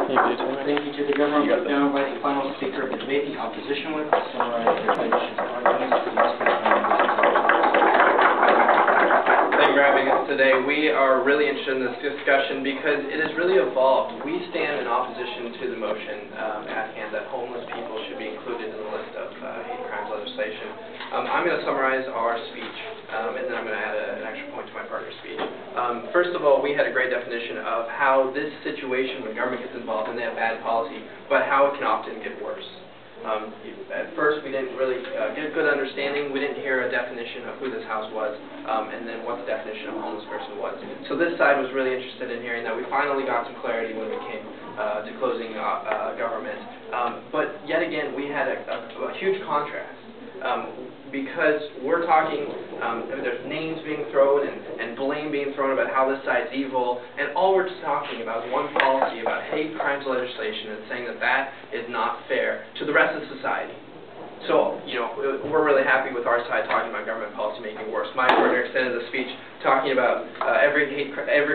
Thank you to the government. We now invite the final speaker of the debate, the opposition whip, to summarize their positions and arguments for the next Thank you for having us today. We are really interested in this discussion because it has really evolved. We stand in opposition to the motion at hand that homeless people should be included in the list of hate crimes legislation. I'm going to summarize our speech, and then I'm going to add an extra point to my partner's speech. First of all, we had a great definition of how this situation, when government gets involved and they have bad policy, but how it can often get worse. At first, we didn't really get a good understanding. We didn't hear a definition of who this house was, and then what the definition of a homeless person was. So this side was really interested in hearing that. We finally got some clarity when we came to closing government. But yet again, we had a huge contrast. Because we're talking, there's names being thrown and blame being thrown about how this side's evil, and all we're talking about is one policy about hate crimes legislation and saying that that is not fair to the rest of society. So, you know, we're really happy with our side talking about government policy making it worse. My partner extended the speech talking about every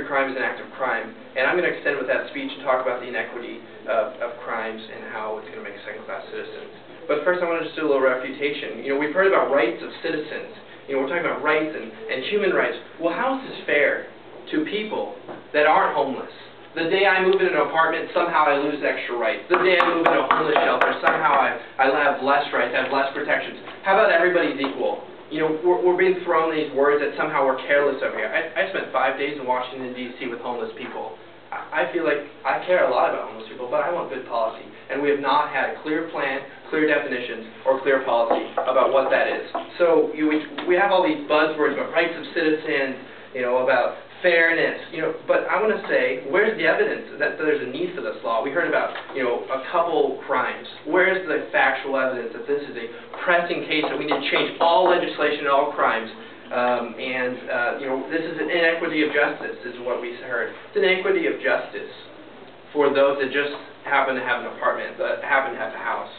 crime is an act of crime, and I'm going to extend with that speech and talk about the inequity of crimes and how it's going to make second-class citizens. But first I want to just do a little refutation. You know, we've heard about rights of citizens. You know, we're talking about rights and human rights. Well, how is this fair to people that aren't homeless? The day I move in an apartment, somehow I lose extra rights. The day I move into a homeless shelter, somehow I have less rights, I have less protections. How about everybody's equal? You know, we're being thrown these words that somehow we're careless over here. I spent 5 days in Washington, D.C. with homeless people. I feel like I care a lot about homeless people, but I want good policy. And we have not had a clear plan, clear definitions, or clear policy about what that is. So we have all these buzzwords about rights of citizens, you know, about fairness, you know, but I want to say, where's the evidence that there's a need for this law? We heard about, you know, a couple crimes. Where's the factual evidence that this is a pressing case that we need to change all legislation and all crimes? You know, this is an inequity of justice, is what we heard. It's an inequity of justice for those that just happen to have an apartment, that happen to have a house.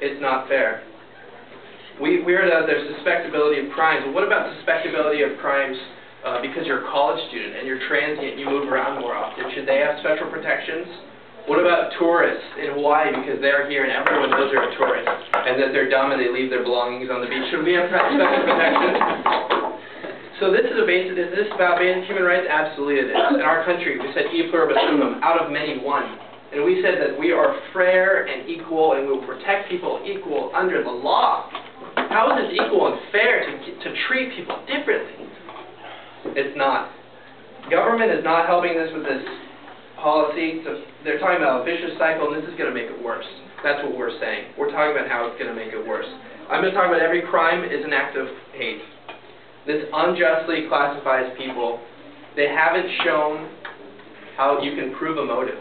It's not fair. We heard that there's suspectability of crimes. Well, what about suspectability of crimes because you're a college student and you're transient, you move around more often? Should they have special protections? What about tourists in Hawaii because they're here and everyone knows they're a tourist and that they're dumb and they leave their belongings on the beach? Should we have special protections? So this is is this about basic human rights? Absolutely it is. In our country, we said e pluribus unum, out of many one. And we said that we are fair and equal and we will protect people equal under the law. How is it equal and fair to treat people differently? It's not. Government is not helping this with this policy. So they're talking about a vicious cycle, and this is going to make it worse. That's what we're saying. We're talking about how it's going to make it worse. I'm going to talk about every crime is an act of hate. This unjustly classifies people. They haven't shown how you can prove a motive.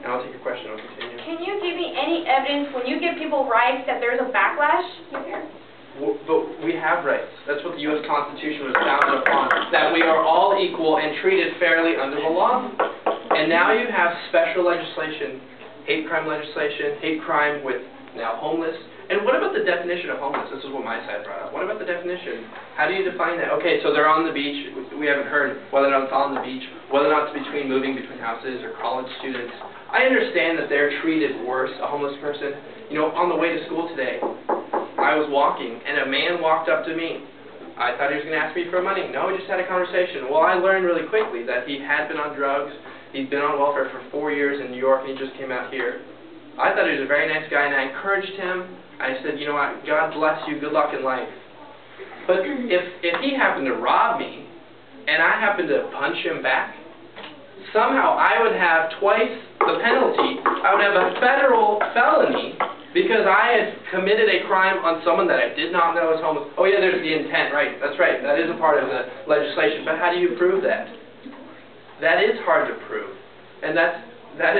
And I'll take your question. I'll continue. Can you give me any evidence when you give people rights that there's a backlash? But we have rights. That's what the U.S. Constitution was founded upon, that we are all equal and treated fairly under the law. And now you have special legislation, hate crime legislation, hate crime with now homeless. And what about the definition of homeless? This is what my side brought up. What about the definition? How do you define that? Okay, so they're on the beach. We haven't heard whether or not it's on the beach, whether or not it's moving between houses or college students. I understand that they're treated worse, a homeless person. You know, on the way to school today, I was walking, and a man walked up to me. I thought he was going to ask me for money. No, we just had a conversation. Well, I learned really quickly that he had been on drugs. He'd been on welfare for 4 years in New York, and he just came out here. I thought he was a very nice guy, and I encouraged him. I said, you know what, God bless you, good luck in life. But if he happened to rob me, and I happened to punch him back, somehow I would have twice the penalty. I would have a federal felony because I had committed a crime on someone that I did not know was homeless. Oh yeah, there's the intent, right, that's right, that is a part of the legislation, but how do you prove that? That is hard to prove, and that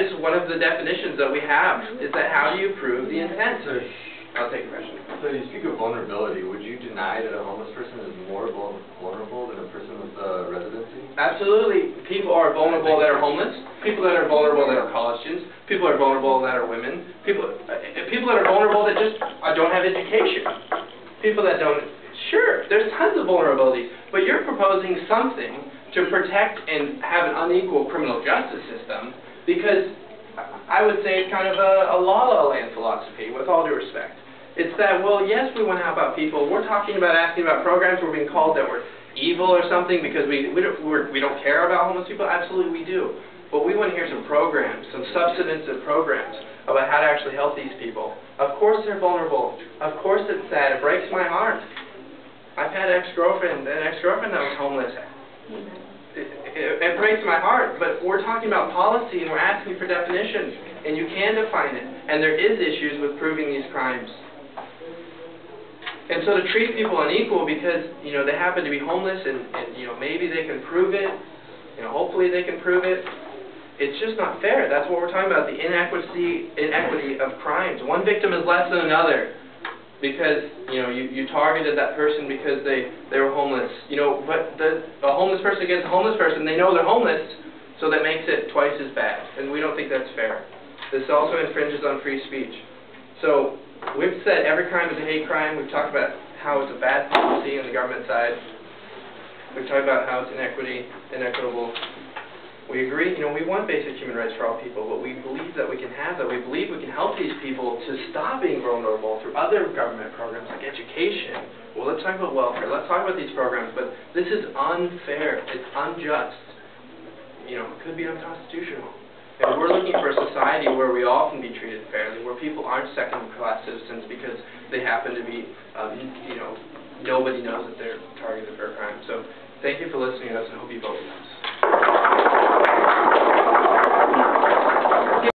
is one of the definitions that we have, is that how do you prove the intent? I'll take a question. So you speak of vulnerability. Would you deny that a homeless person is more vulnerable than a person with residency? Absolutely. People are vulnerable that are homeless. People that are vulnerable that are college students. People are vulnerable that are women. People that are vulnerable that just don't have education. People that don't... Sure, there's tons of vulnerabilities. But you're proposing something to protect and have an unequal criminal justice system because I would say it's kind of a la-la land philosophy, with all due respect. It's that, well, yes, we want to help out people. We're talking about asking about programs. We're being called that we're evil or something because we don't care about homeless people. Absolutely, we do. But we want to hear some programs, some substantive programs about how to actually help these people. Of course they're vulnerable. Of course it's sad. It breaks my heart. I've had an ex-girlfriend that was homeless. It breaks my heart, but we're talking about policy and we're asking for definitions, and you can define it, and there is issues with proving these crimes. And so to treat people unequal because, they happen to be homeless and maybe they can prove it, hopefully they can prove it, it's just not fair. That's what we're talking about, the inequity of crimes. One victim is less than another because, you targeted that person because they were homeless. But a homeless person against a homeless person, they know they're homeless, so that makes it twice as bad. And we don't think that's fair. This also infringes on free speech. So we've said every crime is a hate crime. We've talked about how it's a bad policy on the government side. We've talked about how it's inequitable. We agree, we want basic human rights for all people, but we believe that we can have that. We believe we can help these people to stop being vulnerable through other government programs like education. Well, let's talk about welfare. Let's talk about these programs, but this is unfair. It's unjust. It could be unconstitutional. And we're looking for a society where we all can be treated fairly, where people aren't second-class citizens because they happen to be, nobody knows that they're targeted for a crime. So thank you for listening to us, and I hope you vote with us.